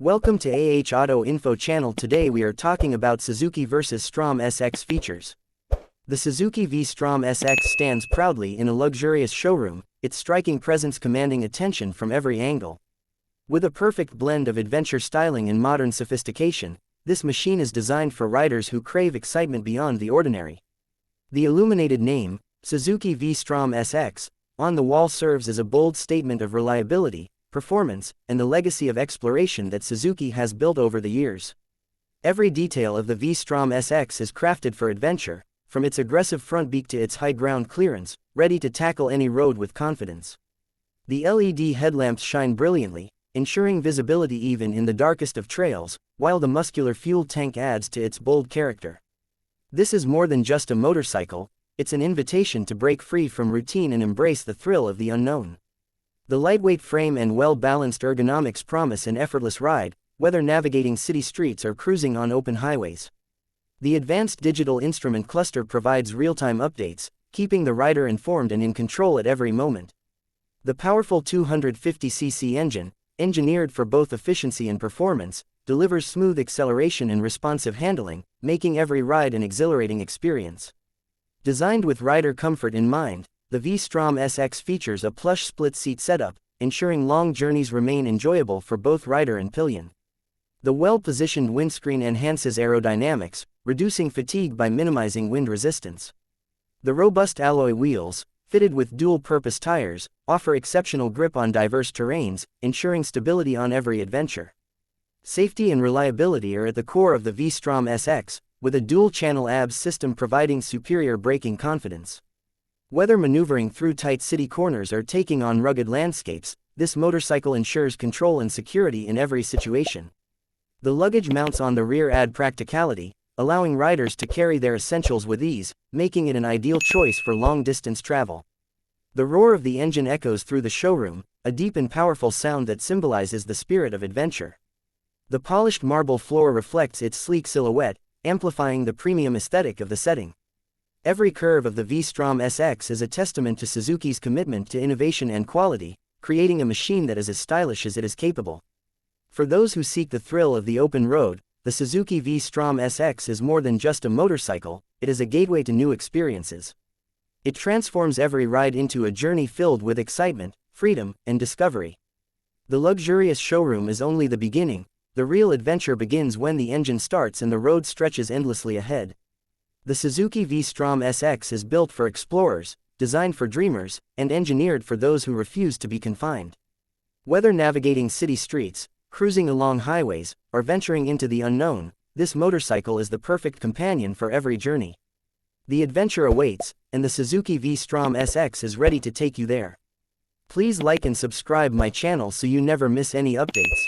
Welcome to Auto Info channel. Today we are talking about Suzuki V-Strom SX features. The Suzuki V-Strom SX stands proudly in a luxurious showroom, its striking presence commanding attention from every angle. With a perfect blend of adventure styling and modern sophistication, this machine is designed for riders who crave excitement beyond the ordinary. The illuminated name, Suzuki V-Strom SX, on the wall serves as a bold statement of reliability, performance, and the legacy of exploration that Suzuki has built over the years. Every detail of the V-Strom SX is crafted for adventure, from its aggressive front beak to its high ground clearance, ready to tackle any road with confidence. The LED headlamps shine brilliantly, ensuring visibility even in the darkest of trails, while the muscular fuel tank adds to its bold character. This is more than just a motorcycle, it's an invitation to break free from routine and embrace the thrill of the unknown. The lightweight frame and well-balanced ergonomics promise an effortless ride, whether navigating city streets or cruising on open highways. The advanced digital instrument cluster provides real-time updates, keeping the rider informed and in control at every moment. The powerful 250cc engine, engineered for both efficiency and performance, delivers smooth acceleration and responsive handling, making every ride an exhilarating experience. Designed with rider comfort in mind, the V-Strom SX features a plush split-seat setup, ensuring long journeys remain enjoyable for both rider and pillion. The well-positioned windscreen enhances aerodynamics, reducing fatigue by minimizing wind resistance. The robust alloy wheels, fitted with dual-purpose tires, offer exceptional grip on diverse terrains, ensuring stability on every adventure. Safety and reliability are at the core of the V-Strom SX, with a dual-channel ABS system providing superior braking confidence. Whether maneuvering through tight city corners or taking on rugged landscapes, this motorcycle ensures control and security in every situation. The luggage mounts on the rear add practicality, allowing riders to carry their essentials with ease, making it an ideal choice for long-distance travel. The roar of the engine echoes through the showroom, a deep and powerful sound that symbolizes the spirit of adventure. The polished marble floor reflects its sleek silhouette, amplifying the premium aesthetic of the setting. Every curve of the V-Strom SX is a testament to Suzuki's commitment to innovation and quality, creating a machine that is as stylish as it is capable. For those who seek the thrill of the open road, the Suzuki V-Strom SX is more than just a motorcycle, it is a gateway to new experiences. It transforms every ride into a journey filled with excitement, freedom, and discovery. The luxurious showroom is only the beginning. The real adventure begins when the engine starts and the road stretches endlessly ahead. The Suzuki V-Strom SX is built for explorers, designed for dreamers, and engineered for those who refuse to be confined. Whether navigating city streets, cruising along highways, or venturing into the unknown, this motorcycle is the perfect companion for every journey. The adventure awaits, and the Suzuki V-Strom SX is ready to take you there. Please like and subscribe my channel so you never miss any updates.